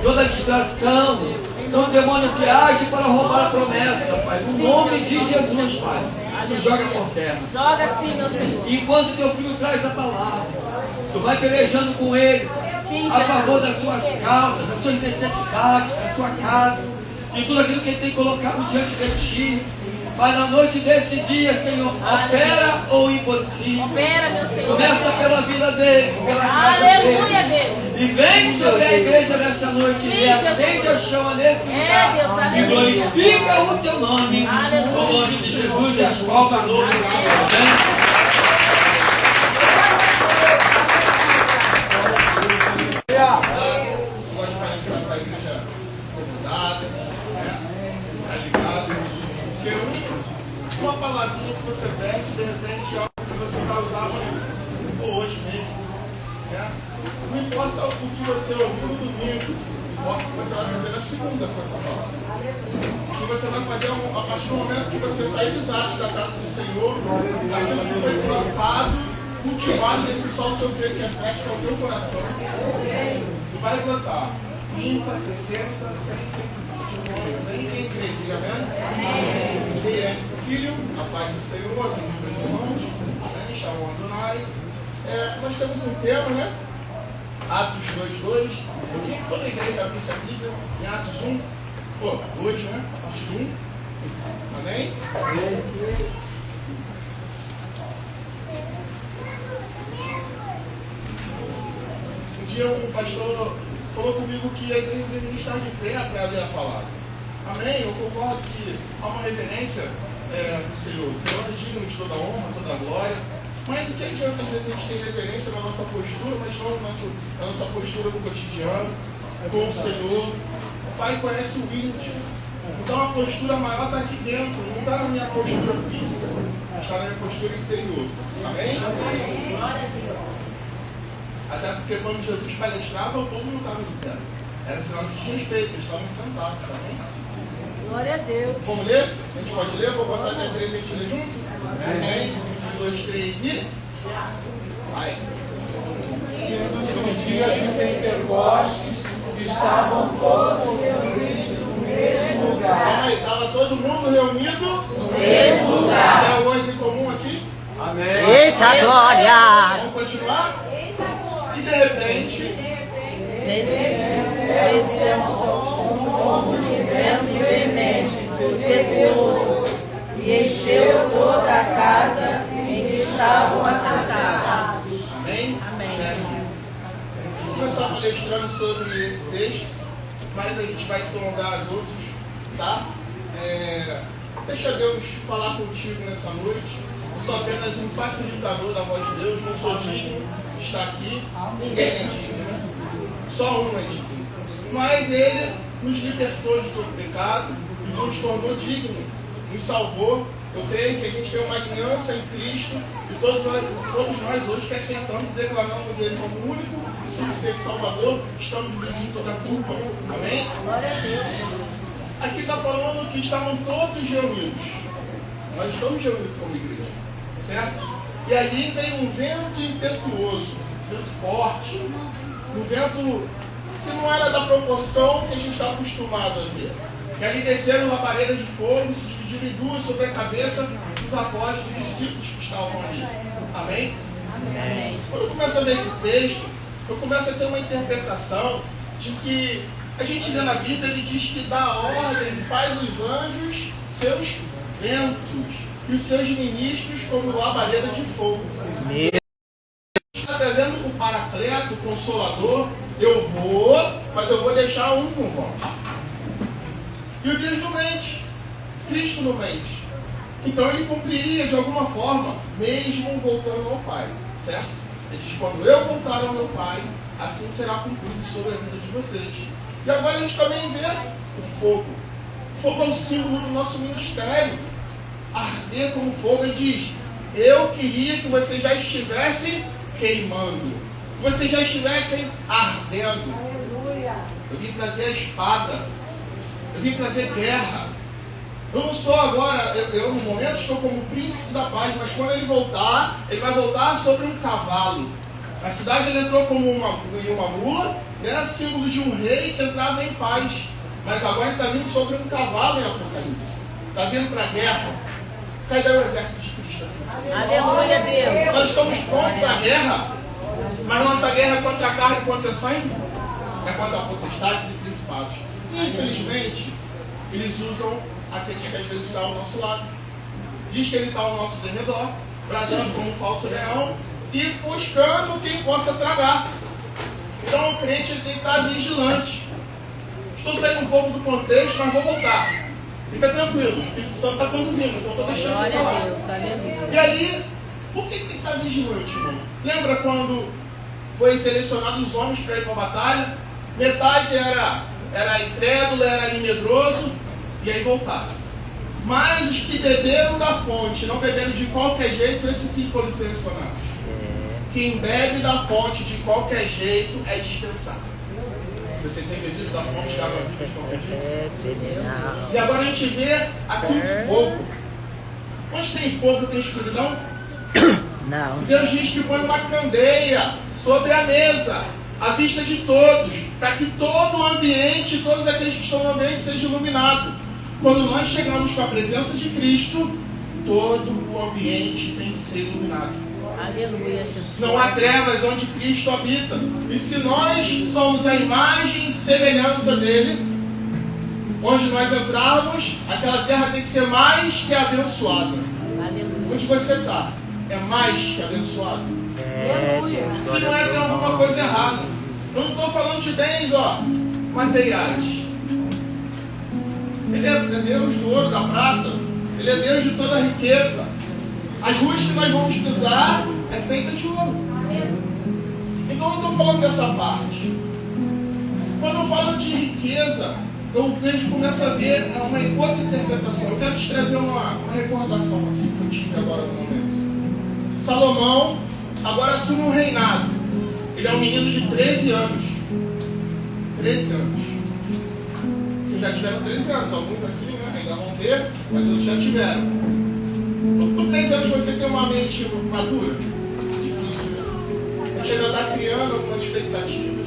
toda distração, todo demônio que age para roubar a promessa, Pai. No nome de Jesus, Pai. Tu joga por terra. Joga sim, meu Senhor. Enquanto teu filho traz a palavra, tu vai pelejando com ele a favor das suas causas, das suas necessidades, da sua casa, de tudo aquilo que ele tem colocado diante de ti. Mas na noite desse dia, Senhor, opera ou impossível. Opera, meu Senhor. Começa pela vida dele, pela casa Aleluia, dele. Deus. E vem sobre a igreja nesta noite. Sim, e acende a chama nesse lugar. Deus, E aleluia. glorifica o teu nome. Aleluia. No nome de Jesus, e as palmas do nome. Amém. Uma palavrinha que você perde, de repente, é algo que você vai usar hoje mesmo. Né? Não importa o que você ouviu no domingo, importa o que você vai fazer na segunda com essa palavra. O que você vai fazer a partir do momento que você sair dos atos da casa do Senhor, aquilo que foi plantado, cultivado nesse sol que eu vejo que é fé, que é o teu coração. Tu vai plantar 30, 60, 100, 120. Nem quem crê, diga amém? Filho, a paz do Senhor, aqui dos meus irmãos, Shalom Adonai. Nós temos um tema, né? Atos 2:2. Eu queria que toda a igreja abrisse a Bíblia em Atos 2, né? Parte 1. Amém? Um dia um pastor falou comigo que a igreja deveria estar de pé para ler a palavra. Amém? Eu concordo que há uma reverência do Senhor. O Senhor é digno de toda a honra, toda a glória. Mas do que adianta às vezes a gente ter reverência na nossa postura, mas não na nossa postura no cotidiano, com o Senhor. O Pai conhece o íntimo. Então a postura maior está aqui dentro, não está na minha postura física, está na minha postura interior. Amém? Até porque quando Jesus palestrava, o povo não estava de pé. Era sinal de desrespeito, eles estavam sentados, amém? Glória a Deus. Vamos ler? A gente pode ler? Vou botar até 3 e a gente lê junto? Amém? 1, 2, 3 e... Vai. No dia de Pentecostes, estavam todos reunidos no mesmo lugar. Estava todo mundo reunido No mesmo lugar. Tem alguns em comum aqui? Amém. Eita glória! Vamos continuar? E de repente... Como de vento veemente, impetuoso, e encheu toda a casa em que estavam assentados. Amém? Amém. Vou começar palestrando sobre esse texto, mas a gente vai se alongar as outras, tá? Deixa Deus falar contigo nessa noite. Eu sou apenas um facilitador da voz de Deus, não sou digno de estar aqui, ninguém é digno, né? Só um é digno. Mas Ele nos libertou de todo pecado e nos tornou dignos, nos salvou. Eu creio que a gente tem uma aliança em Cristo e todos nós hoje que aceitamos e declaramos Ele como único e suficiente Salvador, estamos livres de toda a culpa. Amém? Glória a Deus. Aqui está falando que estavam todos reunidos. Nós estamos reunidos como igreja, certo? E ali veio um vento impetuoso, um vento forte, um vento que não era da proporção que a gente está acostumado a ver. E ali desceram labaredas de fogo e se dividiram em duas sobre a cabeça dos apóstolos e discípulos que estavam ali. Amém? Amém. Quando eu começo a ver esse texto, eu começo a ter uma interpretação de que a gente lê na Bíblia, ele diz que dá ordem, faz os anjos seus ventos e os seus ministros como labareda de fogo. Está trazendo o Paracleto, o Consolador. Eu vou, mas eu vou deixar um com vós. E o Deus não mente. Cristo não mente. Então ele cumpriria de alguma forma, mesmo voltando ao Pai. Certo? Ele diz, quando eu voltar ao meu Pai, assim será cumprido sobre a vida de vocês. E agora a gente também vê o fogo. O fogo é o símbolo do nosso ministério. Arder como fogo, ele diz, eu queria que vocês já estivessem queimando. Vocês já estivessem ardendo. Eu vim trazer a espada. Eu vim trazer guerra. Eu não sou agora, eu no momento estou como príncipe da paz, mas quando ele voltar, ele vai voltar sobre um cavalo. Na cidade ele entrou como uma mula, é símbolo de um rei que entrava em paz. Mas agora ele está vindo sobre um cavalo em Apocalipse. Está vindo para a guerra. Cadê o exército de Cristo aqui? Aleluia, Deus. Nós estamos prontos para a guerra, mas nossa guerra é contra a carne e contra a sangue. É contra potestades e principados. Infelizmente, eles usam aqueles que às vezes estão ao nosso lado. Diz que ele está ao nosso derredor, bradando como um falso leão e buscando quem possa tragar. Então o crente tem que estar vigilante. Estou saindo um pouco do contexto, mas vou voltar. Fica tranquilo, o Espírito Santo está conduzindo, então estou deixando Glória de a falar. Deus, aleluia. E aí, por que tem que estar vigilante, irmão? Lembra quando foi selecionado os homens para ir para a batalha? Metade era incrédulo, era medroso, e aí voltaram. Mas os que beberam da fonte, não beberam de qualquer jeito, esses sim foram selecionados. Quem bebe da fonte de qualquer jeito é dispensado. Você tem bebido da fonte de água viva de qualquer jeito? E agora a gente vê aqui o fogo. Onde tem fogo, tem escuridão? Não. Deus diz que põe uma candeia sobre a mesa, à vista de todos, para que todo o ambiente, todos aqueles que estão no ambiente, seja iluminado. Quando nós chegamos com a presença de Cristo, todo o ambiente tem que ser iluminado. Aleluia, Jesus. Não há trevas onde Cristo habita. E se nós somos a imagem e semelhança dele, onde nós entrarmos, aquela terra tem que ser mais que abençoada. Aleluia. Onde você está, é mais que abençoado. Aleluia. Se não é, tem alguma coisa errada. Eu não estou falando de bens, materiais. Ele é Deus do ouro, da prata. Ele é Deus de toda a riqueza. As ruas que nós vamos pisar é feita de ouro. Então eu não estou falando dessa parte. Quando eu falo de riqueza, eu vejo, começo a ver uma outra interpretação. Eu quero te trazer uma recordação aqui que eu tive agora no momento. Salomão agora assume um reinado. Ele é um menino de 13 anos. 13 anos. Vocês já tiveram 13 anos. Alguns aqui, né, ainda vão ter, mas outros já tiveram. Com 13 anos você tem uma mente madura? Difícil. A gente ainda está criando algumas expectativas.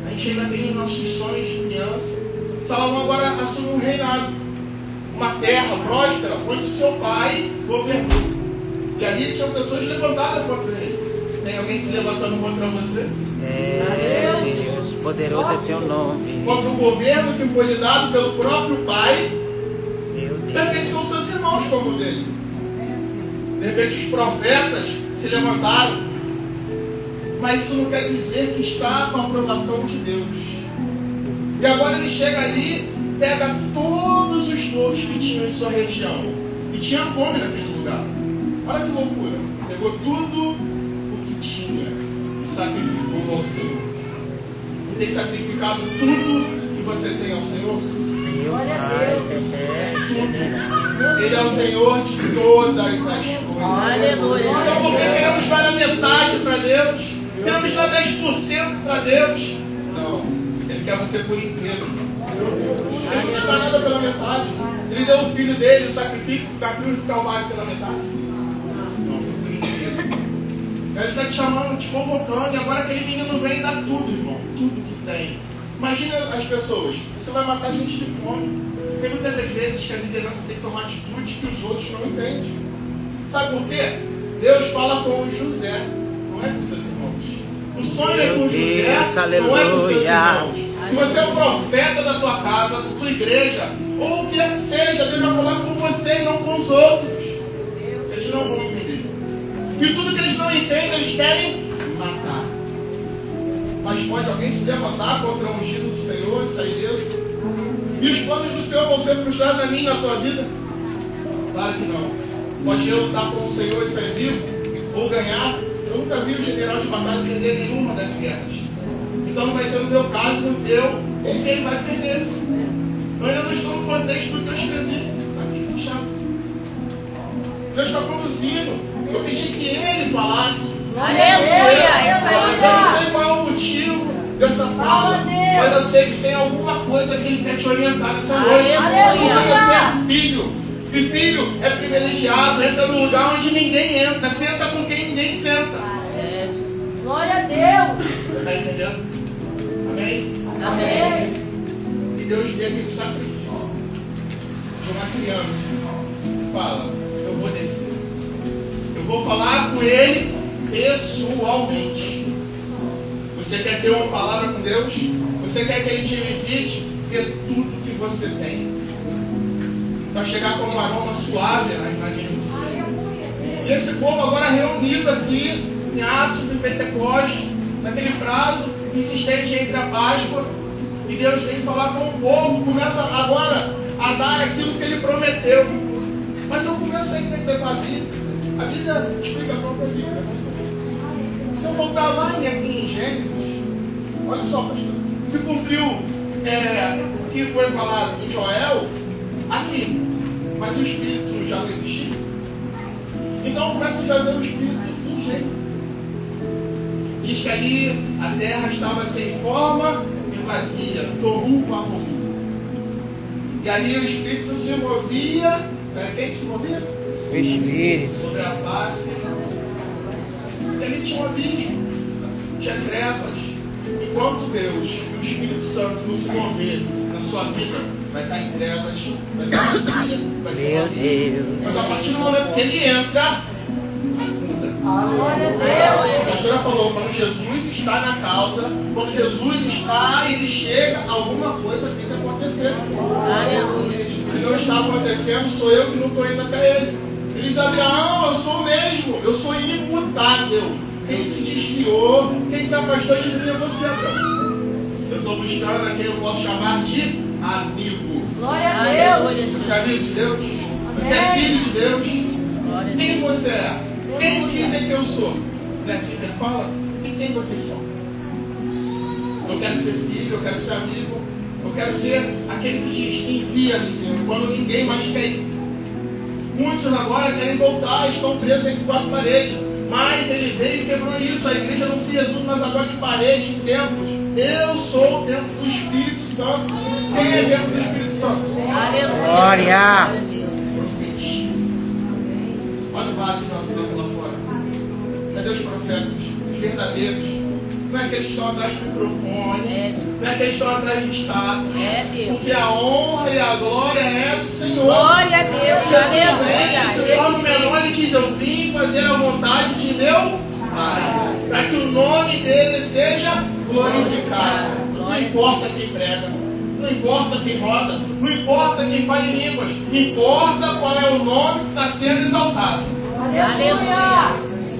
A gente ainda tem os nossos sonhos de criança. Salomão agora assume um reinado. Uma terra próspera, onde seu pai governou. E ali tinham pessoas levantadas contra ele. Tem alguém se levantando contra você? Deus, poderoso é teu nome. Contra o governo que foi lhe dado pelo próprio pai. Meu De Deus. repente são seus irmãos como o dele. De repente os profetas se levantaram. Mas isso não quer dizer que está com a aprovação de Deus. E agora ele chega ali, pega todos os povos que tinham em sua região. E tinha fome naquele lugar. Olha que loucura. Pegou tudo o que tinha e sacrificou ao Senhor. E tem sacrificado tudo que você tem ao Senhor? Meu Glória a Pai, Ele é o Senhor de todas as coisas. Aleluia. Então, porque queremos dar a metade para Deus? Queremos dar 10% para Deus? Não. Ele quer você por inteiro. Ele não te dá nada pela metade. Ele deu o filho dele, o sacrifício da cruz do Calvário pela metade. Não, foi por inteiro. Ele está te chamando, te convocando, e agora aquele menino vem e dá tudo, irmão. Tudo que tem. Imagina as pessoas. Você vai matar gente de fome. Tem muitas das vezes que a liderança tem que tomar atitude que os outros não entendem. Sabe por quê? Deus fala com o José, não é com seus irmãos. O sonho é com o José, não é com seus irmãos. Se você é um profeta da tua casa, da tua igreja, ou o que é que seja, Deus vai falar com você e não com os outros. Eles não vão entender. E tudo que eles não entendem, eles querem matar. Mas pode alguém se levantar contra o ungido do Senhor e sair dele? E os planos do Senhor vão ser frustrados na minha e na tua vida? Claro que não. Pode eu lutar com o Senhor e sair vivo? Ou ganhar? Eu nunca vi o general de batalha perder nenhuma das guerras. Então não vai ser no meu caso, no teu, quem vai perder. Eu ainda não estou no contexto do que eu escrevi. Aqui fechado. Deus está conduzindo. Eu pedi que ele falasse. Aleluia. Isso aí, Eu não sei qual é o motivo dessa fala, mas eu sei que tem alguma coisa que ele quer te orientar nessa noite. Aleluia. Porque você é filho. E filho é privilegiado, entra num lugar onde ninguém entra. Senta com quem ninguém senta. Glória a Deus. Você está entendendo? Amém? Amém. E Deus vê aquele sacrifício de uma criança. Fala, eu vou descer. Eu vou falar com ele pessoalmente. Você quer ter uma palavra com Deus? Você quer que ele te visite? Dê tudo que você tem. Vai chegar com um aroma suave na imagem do Senhor. E esse povo agora reunido aqui em Atos e Pentecostes, naquele prazo insistente entre a Páscoa, e Deus vem falar com o povo, começa agora a dar aquilo que ele prometeu. Mas eu começo a interpretar a Bíblia. A Bíblia explica a própria Bíblia. Se eu voltar lá em Gênesis, olha só, pastor, se cumpriu o que foi falado em Joel, aqui, mas o Espírito já não existia. Então começa já a ver o Espírito em Gênesis. Diz que ali a terra estava sem forma e vazia, tohu vabohu. E ali o Espírito se movia. Quem que se movia? O Espírito. Sobre a face. E ali tinha um abismo, tinha trevas. Enquanto Deus e o Espírito Santo não se mover na sua vida, vai estar em trevas, vai estar vazia, vai ser Meu abismo. Deus. Mas a partir do momento que ele entra, muda. Glória a Deus. A pastora falou, quando Jesus está na causa, quando Jesus está, ele chega, alguma coisa tem que acontecer. Aleluia. Se não está acontecendo, sou eu que não estou indo até ele. Ele diz, Abraão, eu sou o mesmo, eu sou imutável. Quem se desviou, quem se afastou de mim é você, Abraão. Eu estou buscando a quem eu posso chamar de amigo. Glória a Deus. Você é amigo de Deus? Você é filho de Deus? Glória a Quem Deus. você é? Quem dizem que eu sou? Não é assim que ele fala? E quem vocês são? Eu quero ser filho, eu quero ser amigo, eu quero ser aquele que diz, envia-me, Senhor, quando ninguém mais quer ir. Muitos agora querem voltar, estão presos entre quatro paredes. Mas ele veio e quebrou isso. A igreja não se resume mais agora em paredes, em templos. Eu sou o templo do Espírito Santo. Quem é templo do Espírito Santo? Aleluia. Glória. Olha o vaso que nós temos lá fora. Cadê os profetas? Os verdadeiros. Não é aqueles que estão atrás do microfone. Não é aqueles que estão atrás de status. É Deus. Porque a honra e a glória é do Senhor. Glória a Deus. Jesus Aleluia. vem, se torna menor, ele diz, eu vim fazer a vontade de meu Pai, para que o nome dele seja glorificado. Não importa quem prega, não importa quem roda, não importa quem fala em línguas, importa qual é o nome que está sendo exaltado. Aleluia.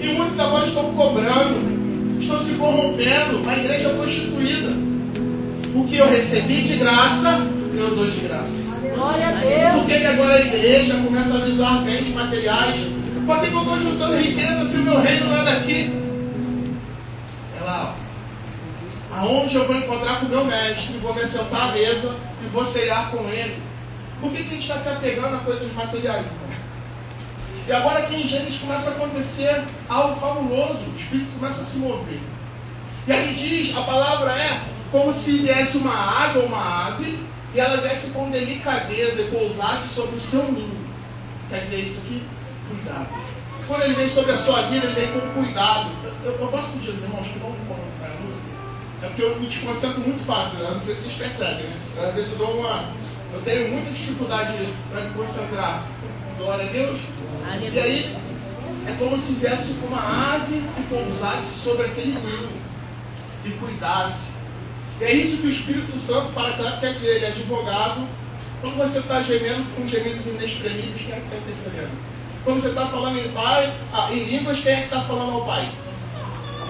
E muitos agora estão cobrando, estão se corrompendo, uma igreja prostituída. O que eu recebi de graça, eu dou de graça. Glória a Deus. Por que agora a igreja começa a visar bens materiais? Por que eu estou juntando riqueza se o meu reino não é daqui? É lá, ó. Aonde eu vou encontrar com o meu mestre, vou me sentar à mesa e vou ceiar com ele. Por que a gente está se apegando a coisas materiais, irmão? E agora aqui em Gênesis começa a acontecer algo fabuloso. O Espírito começa a se mover. E aí diz, a palavra é como se viesse uma águia ou uma ave e ela viesse com delicadeza e pousasse sobre o seu ninho. Quer dizer isso aqui? Cuidado. Quando ele vem sobre a sua vida, ele vem com cuidado. Eu gosto de dizer, irmãos, que não como a música. É porque eu me desconcentro muito fácil, né? Não sei se vocês percebem, né? Às vezes eu tenho muita dificuldade para me concentrar. Glória a Deus. Aleluia. E aí, é como se viesse com uma ave e pousasse sobre aquele ninho e cuidasse. E é isso que o Espírito Santo quer dizer, ele é advogado. Quando você está gemendo com gemidos inexprimíveis, quem é que está intercedendo? Quando você está falando em línguas, quem é que está falando ao Pai?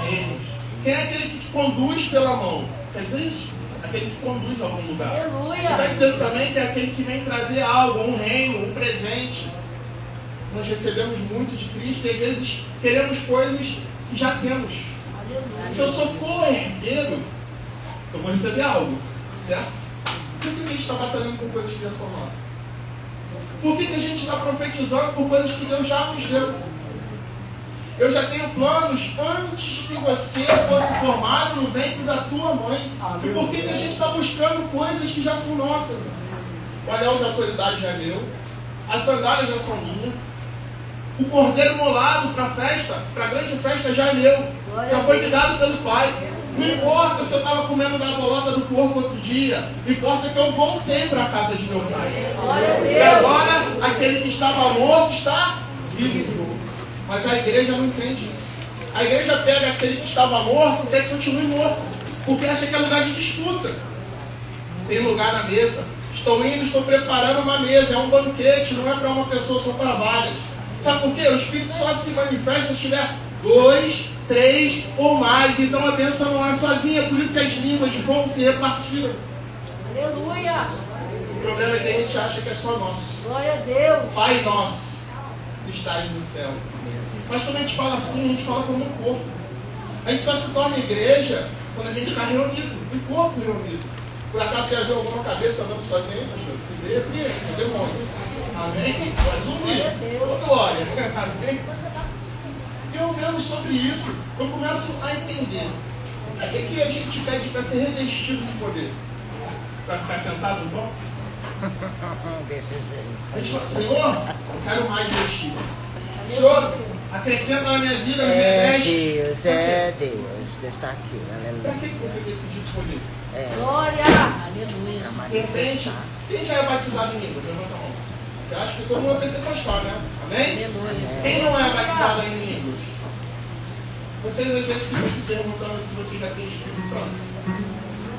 É Ele. Quem é aquele que te conduz pela mão? Quer dizer isso? Aquele que conduz a algum lugar. Aleluia. Está dizendo também que é aquele que vem trazer algo, um reino, um presente. Nós recebemos muito de Cristo e às vezes queremos coisas que já temos. Se eu sou co-herdeiro, eu vou receber algo, certo? Por que a gente está batalhando com coisas que já são nossas? Por que a gente está profetizando por coisas que Deus já nos deu? Eu já tenho planos antes que você fosse formado no ventre da tua mãe. E por que a gente está buscando coisas que já são nossas? O anel de autoridade já é meu, as sandálias já são minhas, o cordeiro molado para a festa, para a grande festa já é meu, já foi me dado pelo Pai. Não importa se eu estava comendo da bolota do porco outro dia. Importa que eu voltei para a casa de meu pai. E agora, aquele que estava morto está vivo. Mas a igreja não entende isso. A igreja pega aquele que estava morto e quer que continue morto. Porque acha que é lugar de disputa. Tem lugar na mesa. Estou indo, estou preparando uma mesa. É um banquete, não é para uma pessoa, são para várias. Sabe por quê? O Espírito só se manifesta se tiver 2, 3 ou mais. Então a bênção não é sozinha. Por isso que as línguas de fogo se repartiram. Aleluia. O problema é que a gente acha que é só nosso. Glória a Deus. Pai nosso, que estás no céu. Mas quando a gente fala assim, a gente fala como um corpo. A gente só se torna igreja quando a gente está reunido, um corpo reunido. Por acaso você já viu alguma cabeça andando sozinha, pastor? Você vê aqui, é demônio. Amém? Pode zumbi. Ô glória. Amém? E eu vendo sobre isso, eu começo a entender. O que a gente pede para ser revestido de poder? Para ficar sentado no banco? Desse jeito. A gente fala, Senhor, eu quero mais vestir. Senhor, acrescenta na minha vida, me reveste. Deus está aqui, Para aleluia. que você tem pedido poder? Glória. Aleluia. Serpente. Quem já é batizado em língua? Levanta a mão. Eu acho que todo mundo é pentecostal, né? Amém? Aleluia. Quem não é batizado em línguas? Vocês às vezes ficam se perguntando se você já tem Espírito Santo.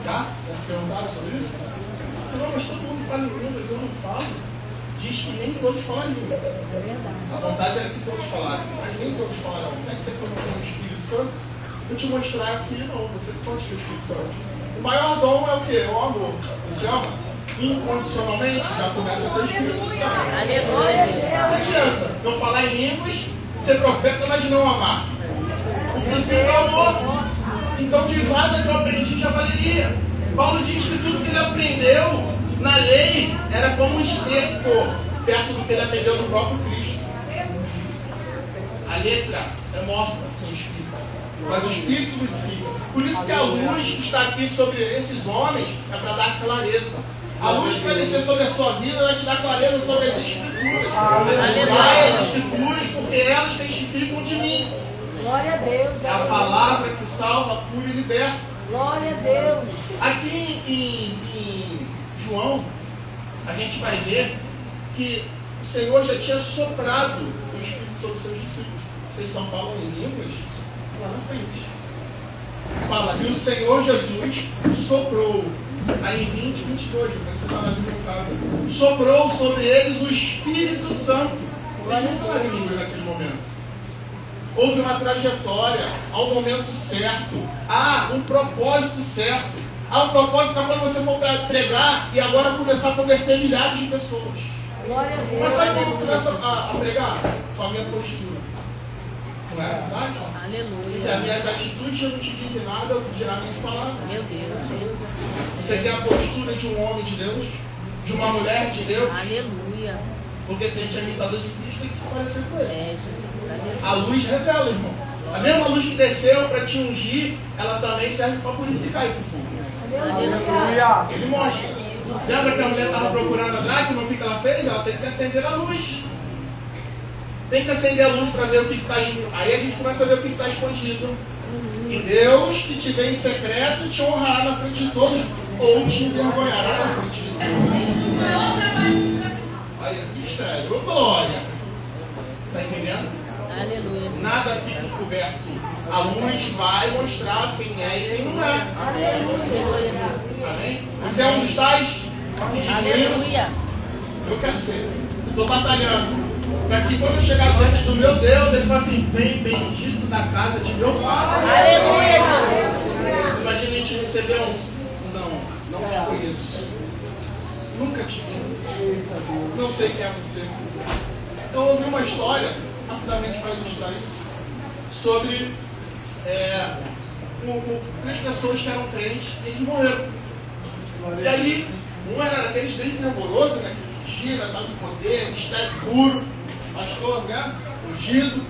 Já? Já se perguntaram sobre isso? Não, mas todo mundo fala em línguas, eu não falo. Diz que nem todos falam em línguas. A vontade era que todos falassem, mas nem todos falaram. Como é que você colocou o Espírito Santo? Vou te mostrar que não, você pode ter o Espírito Santo. O maior dom é o quê? O amor. Você ama? Incondicionalmente, já começa a ter o Espírito Santo. Aleluia. Não adianta eu falar em línguas, ser profeta, mas não amar. O princípio é o amor. Então, de nada que eu aprendi já valeria. Paulo diz que tudo que ele aprendeu na lei era como um esterco perto do que ele aprendeu no próprio Cristo. A letra é morta sem espírito, mas o espírito vivifica. Por isso que a luz que está aqui sobre esses homens é para dar clareza. A luz que vai descer sobre a sua vida vai te dar clareza sobre as Escrituras. Vai as Escrituras porque elas testificam de mim. Glória a Deus. É a palavra que salva, cura e liberta. Glória a Deus. Aqui em João, a gente vai ver que o Senhor já tinha soprado o Espírito sobre os seus discípulos. Vocês só falam em línguas? Lá na frente. Fala, e o Senhor Jesus soprou. Aí em 20, 22, você está na minha casa. Soprou sobre eles o Espírito Santo. Eles não falaram em línguas naquele momento. Houve uma trajetória, há um momento certo, há um propósito certo, há um propósito para quando você for pregar e agora começar a converter milhares de pessoas. Glória a Deus. Mas sabe como começa a pregar? Com a minha postura. Não é verdade? Aleluia. Se as minhas atitudes não te dizem nada, eu dirá minhas palavras. Meu Deus. Você tem a postura de um homem de Deus, de uma mulher de Deus, Aleluia. porque se a gente é imitador de Cristo, tem que se parecer com ele. É, Jesus. A luz revela, irmão. A mesma luz que desceu para te ungir, ela também serve para purificar esse fogo. Aleluia. Ele mostra. Lembra que a mulher estava procurando a dracma, o que ela fez? Ela tem que acender a luz. Tem que acender a luz para ver o que está escondido. Aí a gente começa a ver o que está escondido. E Deus que te vê em secreto te honrará na frente de todos ou te envergonhará na frente de todos. Aí, mistério, glória. Está entendendo? Aleluia. Nada fica encoberto. A luz vai mostrar quem é e quem não é. Aleluia. Amém? Você é um dos tais? Aleluia. Eu quero ser. Eu estou batalhando. Para que quando eu chegar diante do meu Deus, ele fale assim: vem bendito da casa de meu pai. Aleluia, Jesus. Imagina a gente receber não te conheço. Nunca te vi. Não sei quem é você. Então eu ouvi uma história, rapidamente para ilustrar isso, sobre três pessoas que eram crentes, eles morreram. E ali, um era daqueles bem fervorosos, né? Que gira, dá no poder, mistério puro, pastor, né? Ungido.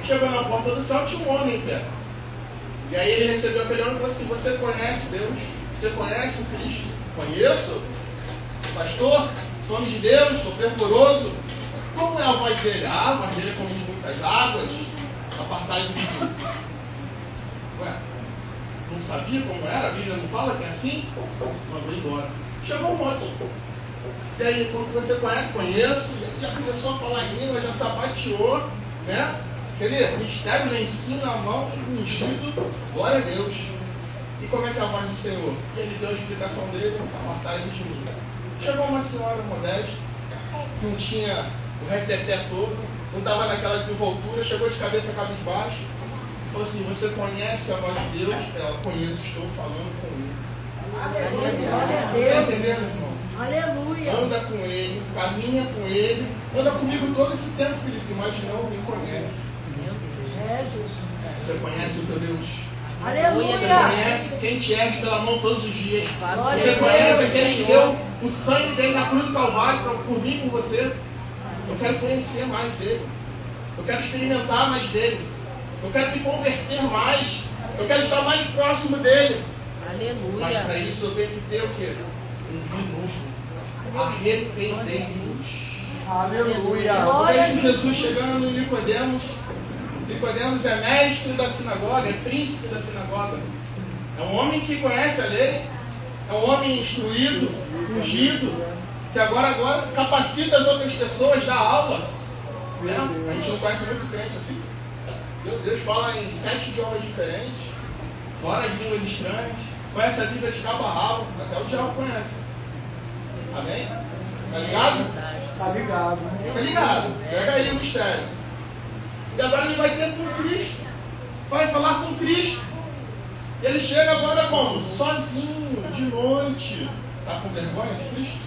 Chegou na porta do céu, tinha um homem em pé. E aí ele recebeu aquele homem e falou assim: você conhece Deus? Você conhece o Cristo? Conheço. Pastor, sou homem de Deus, sou fervoroso. Como é a voz dele? Ah, a voz dele é como de muitas águas, apartai-me de tudo. Ué, não sabia como era, a Bíblia não fala que é assim, mandou embora. Chegou um monte. E aí, quando você conheço, já começou a falar em língua, já sapateou, né? Aquele mistério, lencinho na mão, ungido, glória a Deus. E como é que é a voz do Senhor? E ele deu a explicação dele, apartai-vos de mim. Chegou uma senhora modesta, não tinha o reteté todo, não estava naquela desenvoltura, chegou de cabeça cabisbaixo, falou assim, você conhece a voz de Deus? Ela, conheço, estou falando com ele. Está entendendo, irmão? Aleluia. Anda com ele, caminha com ele, anda comigo todo esse tempo, Felipe, mas não me conhece. Você conhece o teu Deus? Aleluia. Você conhece quem te ergue pela mão todos os dias. Glória Você a conhece Deus, aquele que Senhor. deu o sangue dele na cruz do Calvário por mim e por você. Eu quero conhecer mais dele. Eu quero experimentar mais dele. Eu quero me converter mais. Eu quero estar mais próximo dele. Mas para Aleluia. isso eu tenho que ter o quê? Um renovo. Arrependei-vos. Aleluia. Eu vejo Jesus chegando em Nicodemos. Nicodemos é mestre da sinagoga, é príncipe da sinagoga. É um homem que conhece a lei, é um homem instruído, ungido, que agora capacita as outras pessoas, dá aula. Né? A gente não conhece muito crente assim. Deus fala em 7 idiomas diferentes, fora as línguas estranhas, conhece a Bíblia de cabo a rabo, até o diabo conhece. Amém? Tá ligado? Tá ligado. Fica ligado, pega aí o mistério. E agora ele vai ter com Cristo, vai falar com Cristo. E ele chega agora como? Sozinho, de noite. Está com vergonha de Cristo?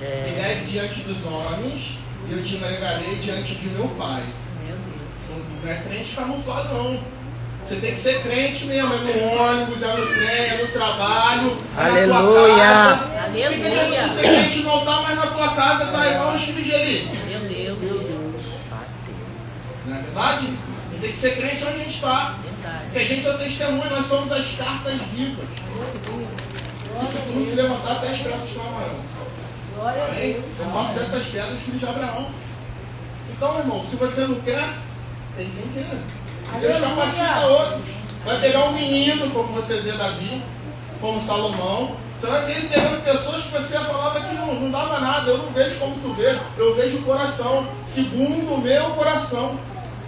É diante dos homens, e eu te negarei diante de meu Pai. Meu Deus. Não é crente camuflado, não. Você tem que ser crente mesmo, é no ônibus, é no trem, é no trabalho, é Aleluia. na tua casa. Aleluia. Fica adianta você crente no altar, mas na tua casa está igual os filhos de Eli. Meu Deus. Não é verdade? Tem que ser crente onde a gente está. Verdade. Porque a gente é o testemunho, nós somos as cartas vivas. E se tu não se levantar, até as pedras clamarão. Glória a Amém? Deus. Eu faço dessas pedras filhos de Abraão. Então, irmão, se você não quer, tem quem queira. Deus capacita outros. Vai pegar um menino, como você vê Davi, como Salomão. Você vai ver ele pegando pessoas que você falava que não dava nada. Eu não vejo como tu vê, eu vejo o coração, segundo o meu coração.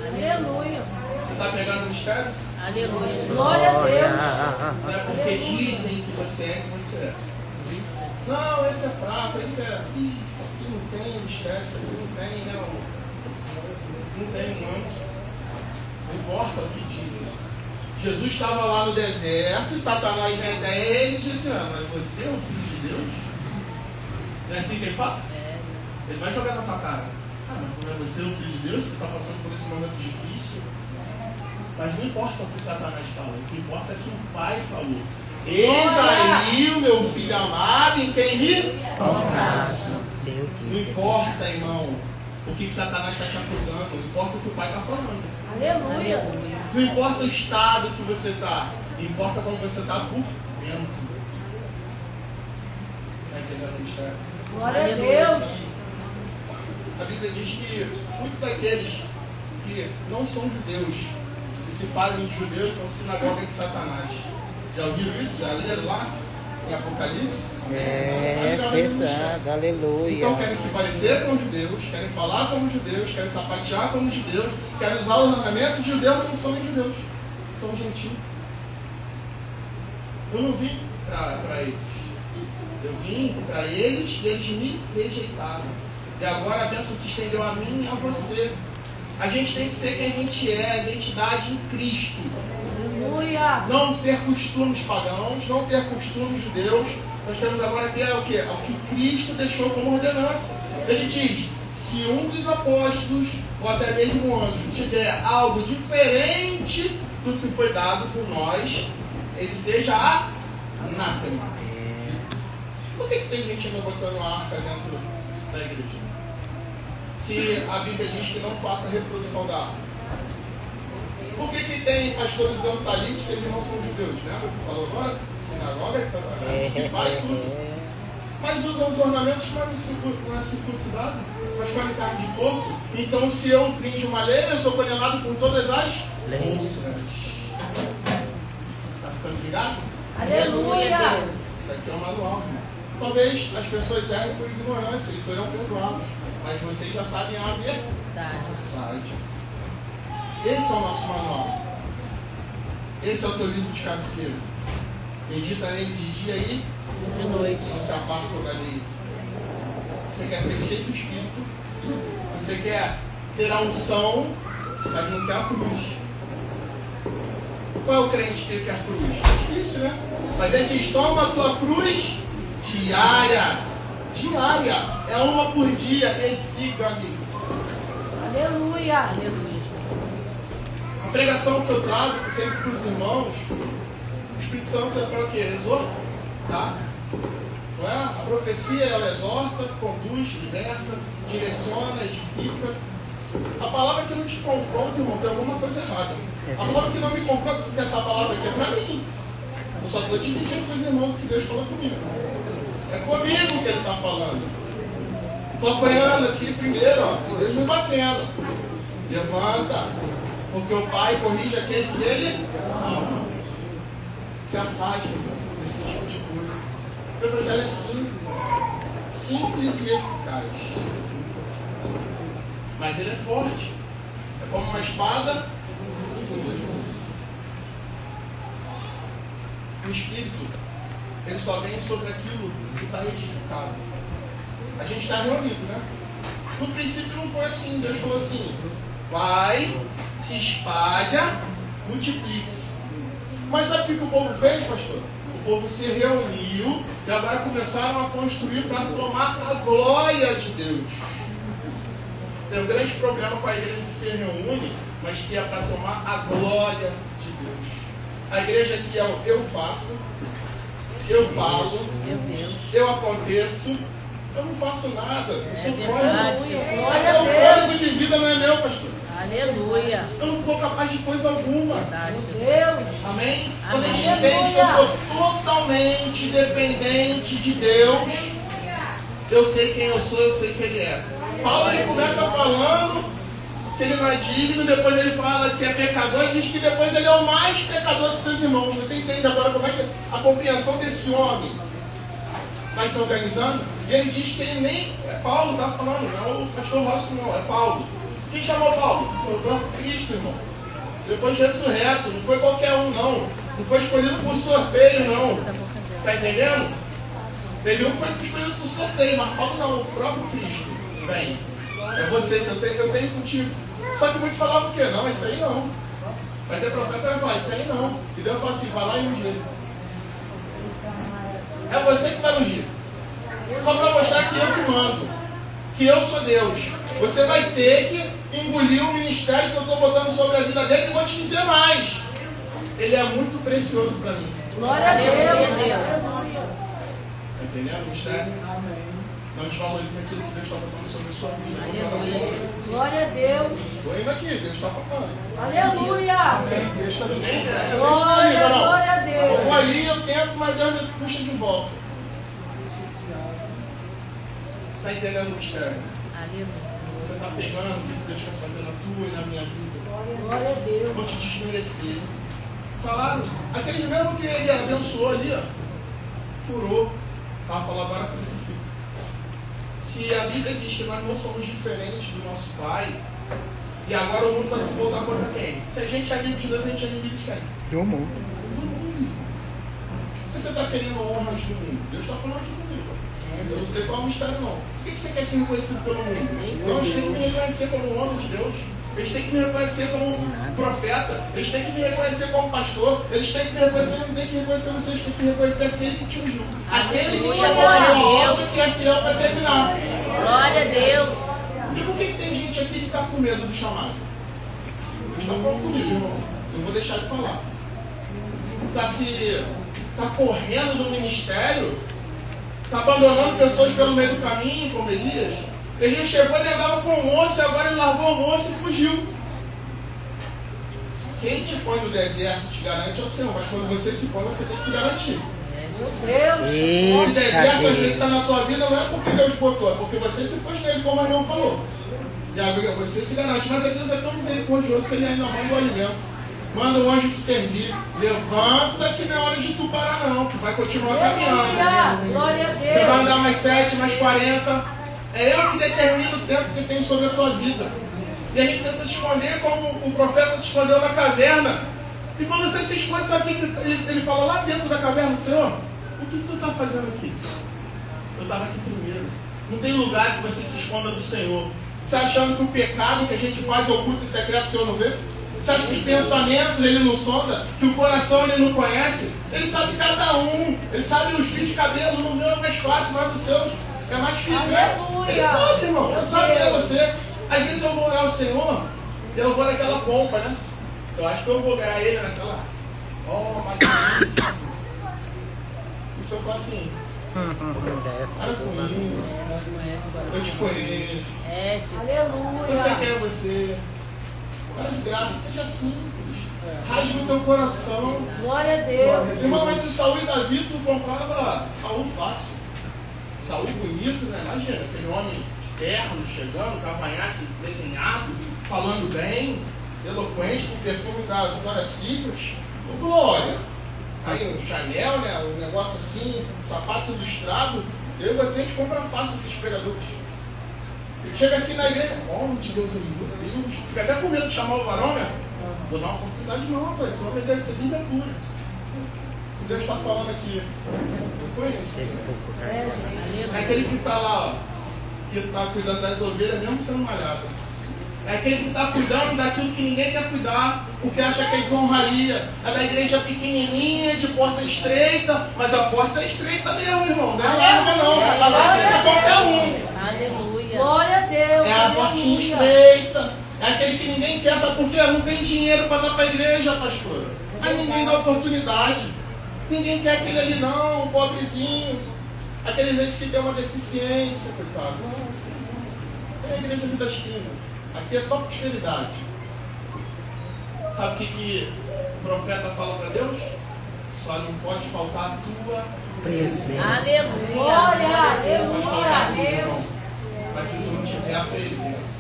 Aleluia. Você está pegando o mistério? Aleluia. Glória a Deus. Não é porque dizem que você é que você é. Não, esse é fraco, esse é. Isso aqui não tem mistério, isso aqui não tem, não tem muito. Não importa o que dizem. Jesus estava lá no deserto e Satanás vem até ele e disse, mas você é o filho de Deus? Não é assim que ele fala? Ele vai jogar na tua cara. Mas como é você o filho de Deus? Você está passando por esse momento difícil? Mas não importa o que Satanás fala, o que importa é que o Pai falou. Eis aí o meu filho amado em quem me Comprazo. Não importa, irmão, o que Satanás está te acusando, não importa o que o Pai está falando. Aleluia. Não importa o estado que você está, importa como você está por dentro. Está entendendo o mistério? Glória a Deus. A Bíblia diz que muitos daqueles que não são judeus, que se fazem judeus, são sinagoga de Satanás. Já ouviram isso? Já leram lá em Apocalipse? Pesado, aleluia. Então querem se parecer com judeus, querem falar como judeus, querem sapatear como judeus, querem usar os ornamentos de judeus, mas não são judeus, são gentios. Eu não vim para esses. Eu vim para eles e eles me rejeitaram. E agora a bênção se estendeu a mim e a você. A gente tem que ser quem a gente é, a identidade em Cristo. Aleluia. Não ter costumes pagãos, não ter costumes judeus. Nós temos agora que ter o quê? O que Cristo deixou como ordenança. Ele diz, se um dos apóstolos, ou até mesmo um anjo, tiver algo diferente do que foi dado por nós, ele seja anátema. Por que tem gente ainda botando arca dentro da igreja? Se a Bíblia diz que não faça reprodução da arca. Por que tem pastores usando talit se eles não são judeus? Né? Falou agora? Sinagoga de Satanás. Que vai tudo. Mas usam os ornamentos, mas não é circuncidado. Mas come carne de porco. Então, se eu infringo uma lei, eu sou condenado por todas as leis. Estamos ligados? Aleluia. Isso aqui é um manual. Talvez as pessoas errem por ignorância e serão perdoados. Mas vocês já sabem a verdade. Esse é o nosso manual. Esse é o teu livro de cabeceira. Medita nele de dia e De noite. você aparta da lei. Você quer ter cheio do Espírito. Você quer ter a unção, mas não quer a cruz. Qual é o crente que quer a cruz? É difícil, né? Mas ele diz, toma a tua cruz diária. Diária. É uma por dia. Recicla, amigo. Aleluia. Aleluia, Jesus. A pregação que eu trago sempre para os irmãos, o Espírito Santo é para o quê? Exorta, tá? Não é? A profecia, ela exorta, conduz, liberta, direciona, edifica. A palavra que não te confronta, irmão, tem alguma coisa errada. A palavra que não me confronta, que essa palavra aqui é para mim. Eu só estou dividindo com os irmãos que Deus falou comigo. É comigo que Ele está falando. Estou apanhando aqui primeiro, ó, Deus me batendo. Levanta, porque o Pai corrige aquele que Ele ama. Se afaste desse tipo de coisa. O Evangelho é simples. Simples e eficaz. Mas ele é forte. É como uma espada. O Espírito, ele só vem sobre aquilo que está edificado. A gente está reunido, né? No princípio não foi assim. Deus falou assim: vai, se espalha, multiplique-se. Mas sabe o que o povo fez, pastor? O povo se reuniu e agora começaram a construir para tomar a glória de Deus. Tem um grande problema com a igreja que se reúne, mas que é para tomar a glória de Deus. A igreja aqui é o eu faço, eu falo, eu aconteço, eu não faço nada, eu sou fôlego. Até o fôlego de vida não é meu, pastor. Aleluia. Eu não sou capaz de coisa alguma. Verdade, Jesus. Deus. Amém? Amém. Quando a gente entende que eu sou totalmente dependente de Deus, eu sei quem eu sou, eu sei quem Ele é. Paulo ele começa falando que ele não é digno, depois ele fala que é pecador e diz que depois ele é o mais pecador de seus irmãos. Você entende agora como é que a compreensão desse homem vai se organizando? E ele diz que ele nem... Paulo está falando, não é o pastor Rossi não, é Paulo. Quem chamou Paulo? Foi o próprio Cristo, irmão. Depois de ressurreto, não foi qualquer um não. Não foi escolhido por sorteio não. Está entendendo? Teve um que foi escolhido por sorteio, mas Paulo não, o próprio Cristo. Vem. É você que eu tenho contigo. Só que muitos falavam o quê? Não, isso aí não. Vai ter profeta que vai falar, isso aí não. E Deus fala assim, vai lá e ungir. É você que vai ungir. Só para mostrar que eu que mando. Que eu sou Deus. Você vai ter que engolir o ministério que eu estou botando sobre a vida dele e vou te dizer mais. Ele é muito precioso para mim. Glória a Deus. Está entendendo o mistério? Não desvalorize aquilo que Deus está falando sobre a sua vida. Aleluia. Glória a Deus. Estou indo aqui, Deus está falando. Aleluia. Deixa eu ver. Glória, glória a Deus. Eu vou ali, eu tento, mas Deus me puxa de volta. Você está entendendo o mistério? Aleluia. Você está pegando o que Deus está fazendo na tua e na minha vida. Glória a Eu Deus. vou te desmerecer. Falaram, aquele mesmo que ele abençoou ali, ó, curou. Estava falando agora crucifica. Se a Bíblia diz que nós não somos diferentes do nosso Pai, e agora o mundo vai se voltar contra quem? Se a gente é amigo de Deus, a gente é inimigo de quem? Do mundo. Do mundo. Se você está querendo honras do mundo, Deus está falando aqui comigo. Eu não sei qual é o mistério, não. Por que você quer ser reconhecido pelo mundo? Não, eles têm que me reconhecer como um homem de Deus. Eles têm que me reconhecer como profeta. Eles têm que me reconhecer como pastor. Eles têm que me reconhecer, não tem que reconhecer vocês, eles têm que reconhecer aquele que te ungiu. Aquele que Aleluia, chamou glória a a obra Deus. que é fiel para terminar. Glória a Deus. E por que tem gente aqui que está com medo do chamado? Deus está falando comigo, irmão. Eu vou deixar de falar. Está correndo no ministério, está abandonando pessoas pelo meio do caminho, como Elias. Elias chegou, ele andava com o moço, e agora ele largou o moço e fugiu. Quem te põe no deserto te garante é o Senhor, mas quando você se põe, você tem que se garantir. Meu Deus. Se deserto às vezes Eita, está na sua vida, não é porque Deus botou, é porque você se pôs nele, como a irmã falou. E agora você se garante, mas Deus é tão misericordioso que ele ainda manda o alimento. Manda o anjo te servir. Levanta que não é hora de tu parar não, que vai continuar caminhando. Aleluia. Glória a Você vai Deus. andar mais 7, mais 40. É eu que determino o tempo que tem sobre a tua vida. E a gente tenta se esconder como o profeta se escondeu na caverna. E quando você se esconde, sabe o que ele fala lá dentro da caverna? Senhor, o que tu está fazendo aqui? Eu estava aqui primeiro. Não tem lugar que você se esconda do Senhor. Você achando que o pecado que a gente faz oculto e secreto o Senhor não vê? Você acha que os pensamentos ele não sonda? Que o coração ele não conhece? Ele sabe cada um. Ele sabe os fios de cabelo. No meu é mais fácil, mas no seu é mais difícil, né? Aleluia. Ele sabe, irmão. Ele Meu sabe que é Deus. você. Às vezes eu vou orar ao Senhor e eu vou naquela pompa, né? Eu acho que eu vou ganhar ele naquela. Oh, mas. Isso eu faço assim. Para com isso. Eu te conheço. É, Jesus. Você Aleluia. quer você. Para de graça, seja simples. Rasgue no teu coração. Glória a Deus. Irmão, entre Saul e Davi, tu comprava Saul fácil. Saul bonito, né? Imagina, aquele homem terno, chegando, cavanhaque desenhado, falando bem, eloquente, com o perfume da Victoria's Secret. Glória! Aí o Chanel, né? Um negócio assim, sapato ilustrado. Eu e você, a gente compra fácil esses pregadores. Chega assim na igreja, oh, de Deus, meu Deus, fica até com medo de chamar o varão, né? Vou dar uma oportunidade não, rapaz, senão vai ter Bíblia pura. O Deus está falando aqui. Eu conheço. É aquele que está lá, ó, que está cuidando das ovelhas, mesmo sendo malhado. É aquele que está cuidando daquilo que ninguém quer cuidar, porque acha que é desonraria. É da igreja pequenininha, de porta estreita, mas a porta é estreita mesmo, irmão. Não é larga não, ela aceita qualquer um. Aleluia. Glória a Deus. É a portinha Aleluia. estreita. É aquele que ninguém quer, sabe por quê? Não tem dinheiro para dar para a igreja, pastor. Aí ninguém dá oportunidade. Ninguém quer aquele ali não, um pobrezinho. Aquele vezes que tem uma deficiência, coitado. Não, é a igreja ali da esquina. Aqui é só prosperidade. Sabe o que o profeta fala para Deus? Só não pode faltar a tua Presença. Aleluia. Glória a Vai Deus. faltar tudo, Glória a irmão. Deus. Mas se tu não tiver a presença,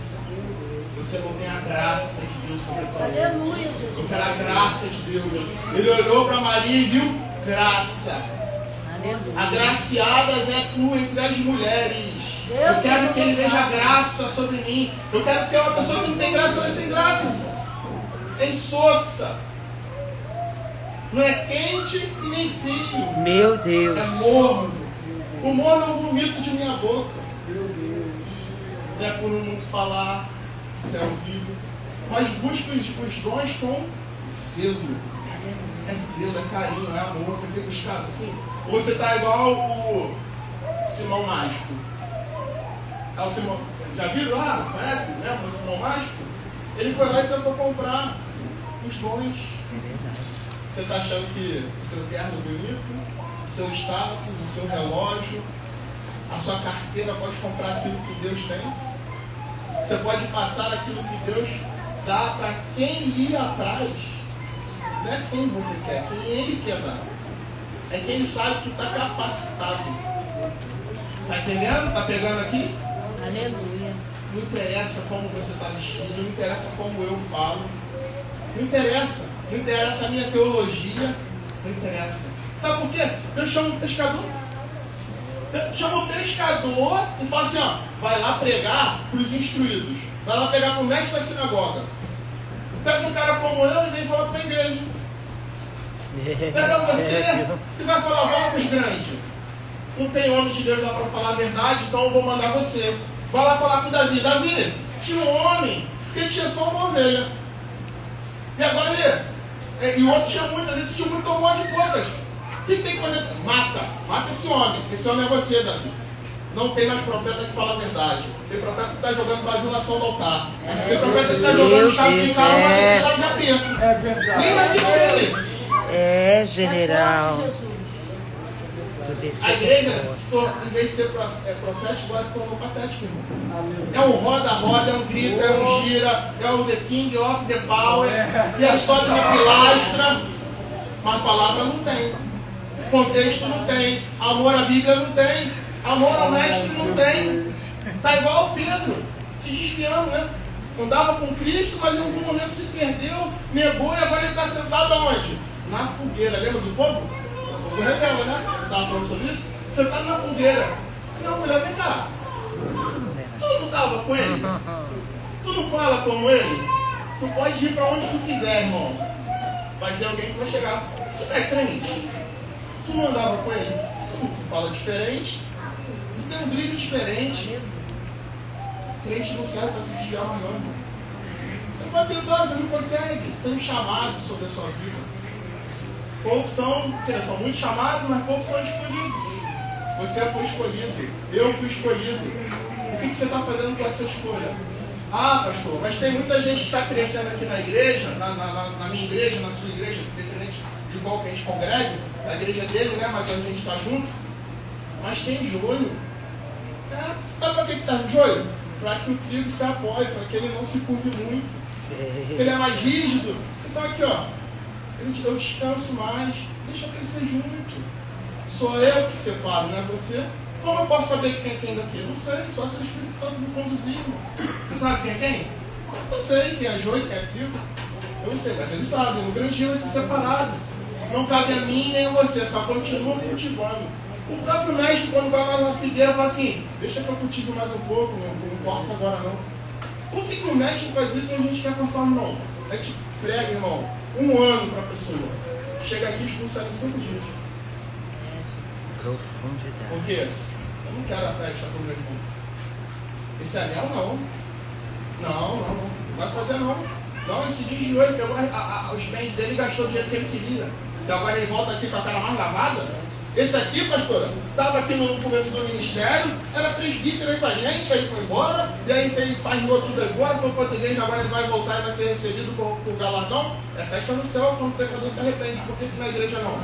você não tem a graça de Deus sobre a tua vida. Aleluia, Eu Jesus. quero a graça de Deus. Ele olhou para Maria e viu graça. Aleluia. Agraciadas é tu entre as mulheres. Deus Eu quero seja que Ele veja louvado. graça sobre mim. Eu quero ter uma pessoa que não tem graça, não é sem graça. É insossa. Não é quente e nem frio. Meu Deus. É morno. O morno é o vomito de minha boca. Não é por não falar, se é ouvido. Mas busca os dons com zelo. É zelo, é carinho, é amor. Você tem buscado assim? Ou você está igual o Simão Mágico. É o Simão, já viram lá? Conhece? Lembra do Simão Mágico? Ele foi lá e tentou comprar os dons. Você está achando que o seu terno bonito, o seu status, o seu relógio, a sua carteira pode comprar aquilo que Deus tem? Você pode passar aquilo que Deus dá para quem lhe atrás. Não é quem você quer, quem Ele quer dar. É quem Ele sabe que está capacitado. Está entendendo? Está pegando aqui? Aleluia. Não interessa como você está vestido, não interessa como eu falo. Não interessa. Não interessa a minha teologia. Não interessa. Sabe por quê? Eu chamo o pescador. Eu chamo o pescador e falo assim, ó, vai lá pregar para os instruídos. Vai lá pregar para o mestre da sinagoga. Pega um cara como eu e vem falar para a igreja. Pega você e vai falar, vamos para os grandes. Não tem homem de Deus lá para falar a verdade, então eu vou mandar você. Vai lá falar com Davi. Davi, tinha um homem que tinha só uma ovelha. E agora e o outro tinha muitas, esse tinha muito, tomou de poucas. O que tem que fazer? Mata esse homem. Esse homem é você, Davi. Não tem mais profeta que fala a verdade. Tem profeta que está jogando bajulação no altar. Tem profeta que está jogando chave de carro, mas de apento. É verdade. Nem vai vir dele. É, general. Mais forte, Jesus. Tu desceu A igreja, com força. em vez de ser profética, agora se tornou patética, irmão. É um roda-roda, é um grito, é um gira, é o The King of the Power, e aí sobe na pilastra, mas a palavra não tem. Contexto não tem. Amor à Bíblia não tem. Amor ao mestre não tem. Tá igual o Pedro, se desviando, né? Andava com Cristo, mas em algum momento se perdeu, negou e agora ele está sentado aonde? Na fogueira. Lembra do fogo? O fogo revela, né? Estava falando sobre isso? Sentado na fogueira. Não, mulher, vem cá. Tu não estava com ele? Tu não fala como ele? Tu pode ir para onde tu quiser, irmão. Vai ter alguém que vai chegar. Tu é crente? Tu não andava com ele? Tu fala diferente? Tu tem um brilho diferente. Crente não serve para se desviar mais não, irmão. Você pode ter dose, não consegue. Tem um chamado sobre a sua vida. Poucos são muitos chamados, mas poucos são escolhidos. Você foi escolhido. Eu fui escolhido. O que você está fazendo com essa escolha? Ah, pastor, mas tem muita gente que está crescendo aqui na igreja, na minha igreja, na sua igreja, independente de qual que a gente congregue, na igreja dele, né? Mas a gente está junto. Mas tem joio. Sabe para que serve o joio? Para que o trigo se apoie, para que ele não se curve muito. Ele é mais rígido. Então aqui, ó, eu descanso mais, deixa eu crescer junto. Sou eu que separo, não é você? Como eu posso saber quem é quem daqui? Não sei, só se o Espírito Santo me conduzir, irmão. Você sabe quem é quem? Eu sei quem é joio, quem é trigo. Eu sei, mas ele sabe, no grande dia vai ser separado. Não cabe a mim nem a você, só continua cultivando. O próprio mestre, quando vai lá na figueira, fala assim, deixa que eu cultive mais um pouco, não importa agora não. Por que o mestre faz isso e a gente quer cortar, irmão? A gente prega, irmão, 1 ano para a pessoa. Chega aqui e expulsa ela em 5 dias. Profundidade. Por quê? Eu não quero a festa do meu irmão. Esse anel não. Não vai fazer não. Não, esse desviou, ele pegou os bens dele e gastou o dinheiro que ele queria. Então agora ele volta aqui com a cara mais lavada. Esse aqui, pastora, estava aqui no começo do ministério, era presbítero aí com a gente, aí foi embora, e aí faz no outro agora, foi para outra igreja, agora ele vai voltar e vai ser recebido com galardão. É festa no céu quando o pecador se arrepende. Por que na igreja não?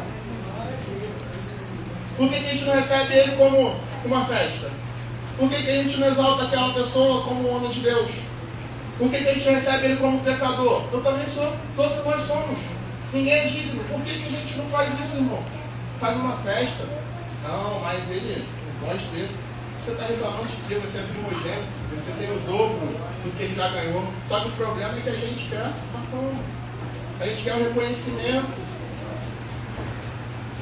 Por que a gente não recebe ele como uma festa? Por que a gente não exalta aquela pessoa como um homem de Deus? Por que a gente recebe ele como pecador? Eu também sou, todos nós somos. Ninguém é digno. Por que a gente não faz isso, irmão? Faz uma festa. Não, mas ele, o gosto dele. Você está reclamando de que você é primogênito, você tem o dobro do que ele já ganhou. Só que o problema é que a gente quer a fama. A gente quer o reconhecimento.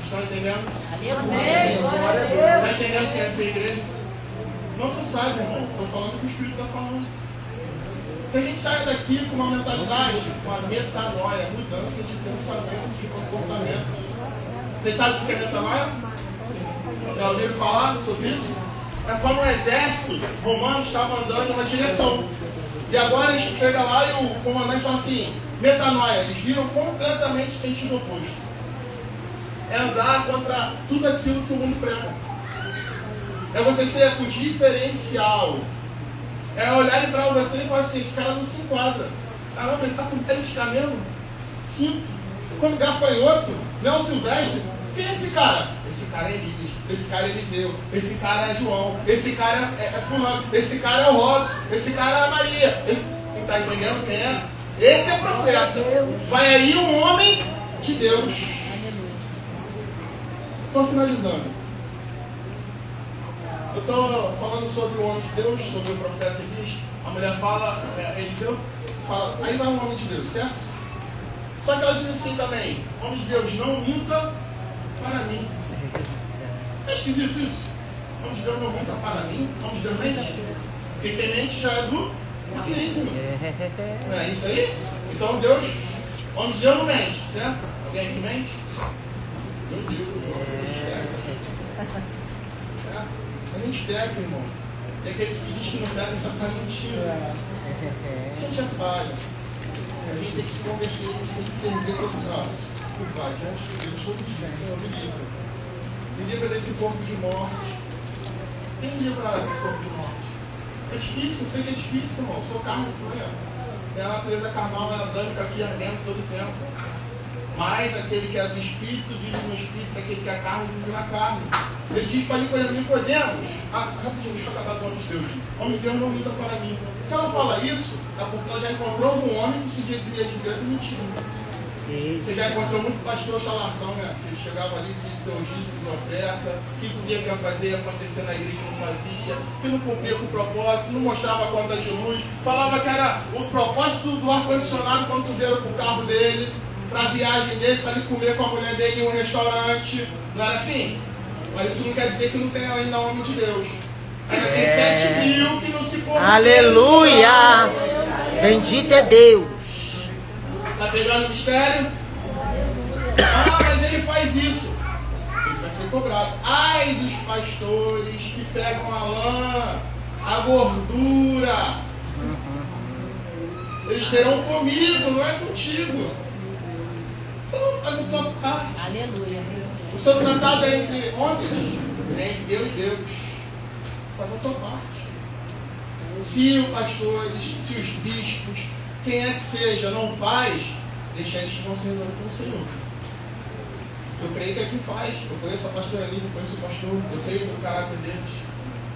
Estão entendendo? Amém. Glória a Está Deus. entendendo o que é essa igreja? Não tu sabe, irmão. Estou falando o que o Espírito está falando. Que a gente saia daqui com uma mentalidade, com uma metanoia, mudança de pensamento, de comportamento. Vocês sabem o que é metanoia? Já ouviram falar sobre isso? É quando o exército romano estava andando em uma direção. E agora eles chegam lá e o comandante fala assim, metanoia, eles viram completamente o sentido oposto. É andar contra tudo aquilo que o mundo prega. É você ser o diferencial. É olhar para você e falar assim, esse cara não se enquadra. Caramba, ele está com pele de camelo? Cinto. Quando gafanhoto, Léo Silvestre. Quem é esse cara? Esse cara é Elias, esse cara é Eliseu, esse cara é João, esse cara é fulano, esse cara é o Robson, esse cara é a Maria. Está entendendo quem é? Esse é profeta. Vai aí um homem de Deus. Estou finalizando. Eu estou falando sobre o homem de Deus, sobre o profeta Elias. A mulher fala, Eliseu fala, aí vai um homem de Deus, certo? Só que ela diz assim também, homem de Deus, não minta para mim. É esquisito isso? Homem de Deus não minta para mim, homem de Deus mente. Porque quem mente já é do Espírito. Não é isso aí? Então Deus, homem de Deus não mente, certo? Alguém que mente? Meu Deus, a gente pega, irmão. E aquele que diz que não pega só está mentindo. A gente é falha. A gente tem que se converter, a gente tem que servir todo mundo. Desculpa, diante de Deus, todo Senhor, me livra. Me livra desse corpo de morte. Quem me livra desse corpo de morte? É difícil, eu sei que é difícil, irmão. Eu sou carne fria. Minha natureza carnal ela dando aqui ardendo todo o tempo. Mas aquele que é do Espírito vive no Espírito, aquele que é carne vive na carne. Ele diz para Nicodemos, rapidinho, deixa eu acabar do homem de Deus. Homem de Deus não minta para mim. Se ela fala isso, é porque ela já encontrou um homem que se dizia de Deus e mentira. Você já encontrou muito pastor charlatão, né? Que chegava ali, dizia seus dízimos, oferta, que dizia que ia fazer, ia acontecer na igreja, não fazia, que não cumpria com o propósito, não mostrava a conta de luz, falava que era o propósito do ar-condicionado quando tu veio com o carro dele, para a viagem dele, para ele comer com a mulher dele em um restaurante. Não era assim? Mas isso não quer dizer que não tem ainda homem de Deus. Ainda tem 7.000 que não se converteram. Aleluia! Bendito é Deus. Tá pegando o mistério? Ah, mas ele faz isso. Ele vai ser cobrado. Ai dos pastores que pegam a lã, a gordura. Eles terão comigo, não é contigo. Então faz a tua parte. Aleluia. O seu tratado é entre homens, é entre eu e Deus. Faz a tua parte. Se os pastores, se os bispos, quem é que seja, não faz, deixa eles que vão se resolver com o Senhor. Eu creio que é quem faz. Eu conheço a pastoraria, eu conheço o pastor, eu sei do caráter deles.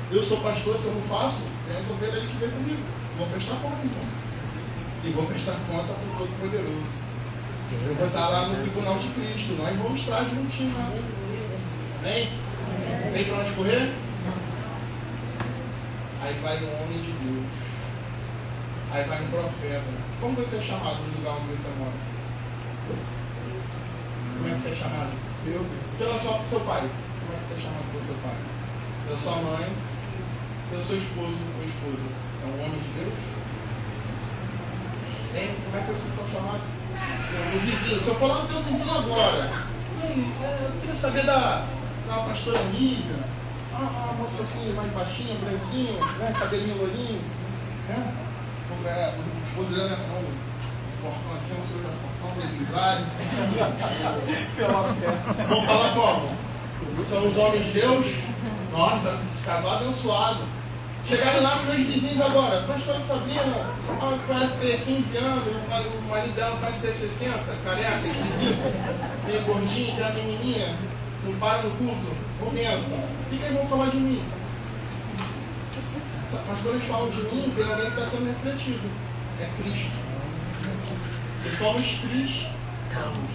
Eu sou pastor, se eu não faço, é resolver ele que vem comigo. Vou prestar conta, então. E vou prestar conta para o Todo-Poderoso. Eu vou estar lá no tribunal de Cristo. Nós vamos estar juntinhos lá. Vem? Tem para onde correr? Aí vai um homem de Deus. Aí vai um profeta. Como você é chamado no lugar onde você mora? Como é que você é chamado? Eu? Pelo seu pai. Como é que você é chamado pelo seu pai? Pela sua mãe. Pelo seu esposo ou esposa. É um homem de Deus? Hein? Como é que vocês são chamados? O vizinho. Se eu for lá no teu vizinho agora. Eu queria saber da pastora Nívia. A moça assim, mais baixinha, branquinho, né? Cabelinho lourinho. Né? O esposo dela é fortão assim, o senhor é fortão, grisalho. Vamos falar como? São os homens de Deus. Nossa, esse casal abençoado. Chegaram lá para meus vizinhos agora. Pastora Sabrina, parece ter 15 anos, o marido dela parece ter 60, careca, esquisito, meio gordinho, tem a menininha, não para no culto. Ô benção, o que eles vão falar de mim? Mas quando eles falam de mim, tem alguém que está sendo refletido. É Cristo. E somos cristãos.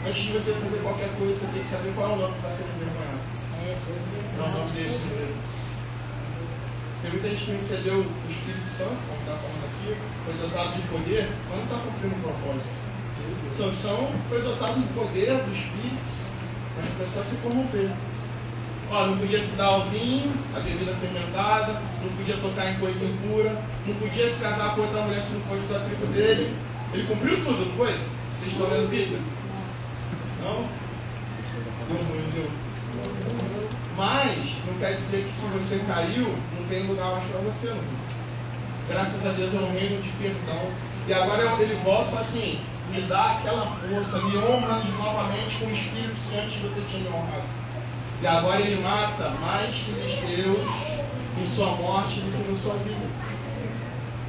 Antes de você fazer qualquer coisa, você tem que saber qual é o nome que está sendo envergonhado. É o nome dele. Tem muita gente que recebeu o Espírito Santo, como está falando aqui, foi dotado de poder, mas não está cumprindo o propósito. Sansão foi dotado de poder do Espírito, mas começou a se corromper. Não podia se dar ao vinho, a bebida fermentada, não podia tocar em coisa impura, não podia se casar com outra mulher se não fosse da tribo dele. Ele cumpriu tudo, não foi? Vocês estão lendo a Bíblia? Não? Não deu. Mas não quer dizer que se você caiu, não tem lugar mais para você. Não. Graças a Deus é um reino de perdão. E agora ele volta e fala assim, me dá aquela força, me honra novamente com o espírito que antes você tinha me honrado. E agora ele mata mais filisteus em sua morte do que na sua vida.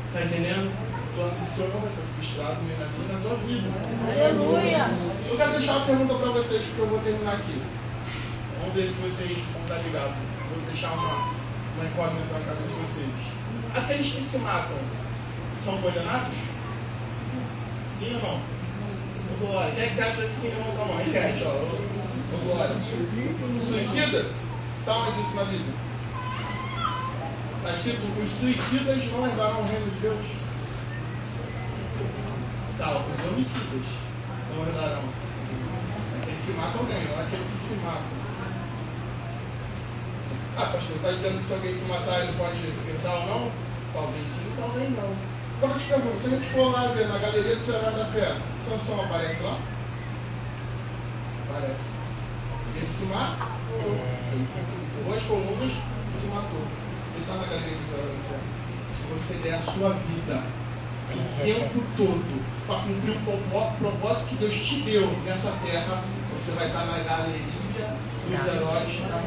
Está entendendo? O plano do Senhor não vai ser frustrado nem na tua vida. Aleluia! Eu quero deixar uma pergunta para vocês, porque eu vou terminar aqui. Vamos ver se vocês vão estar ligados. Vou deixar uma incógnita na cabeça de vocês. Aqueles que se matam são condenados? Sim ou não? Glória. Quem é que acha que sim ou não? Quem quer? Glória. Suicida? Está onde isso na Bíblia? Está escrito: os suicidas não herdarão o reino de Deus. Tá, os homicidas não herdarão. Aquele que mata alguém, não é aquele que se mata. Pastor, está dizendo que se alguém se matar ele pode herdar ou não? Talvez sim, talvez não. Agora eu te pergunto, se a gente for lá ver na galeria do Senhor da Fé, Sansão aparece lá? Aparece. Ele se mata? Duas colunas se matou. Ele está na galeria do Senhor da Fé. Se você der a sua vida o tempo todo para cumprir o propósito que Deus te deu nessa terra, você vai estar na galeria dos heróis da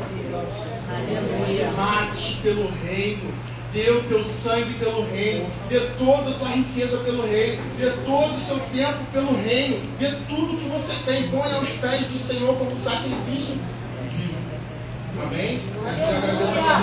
Aleluia. Mate pelo reino, dê o teu sangue pelo reino, dê toda a tua riqueza pelo reino, dê todo o seu tempo pelo reino, dê tudo que você tem, põe aos pés do Senhor como sacrifício vivo. Amém? Assim agradeço a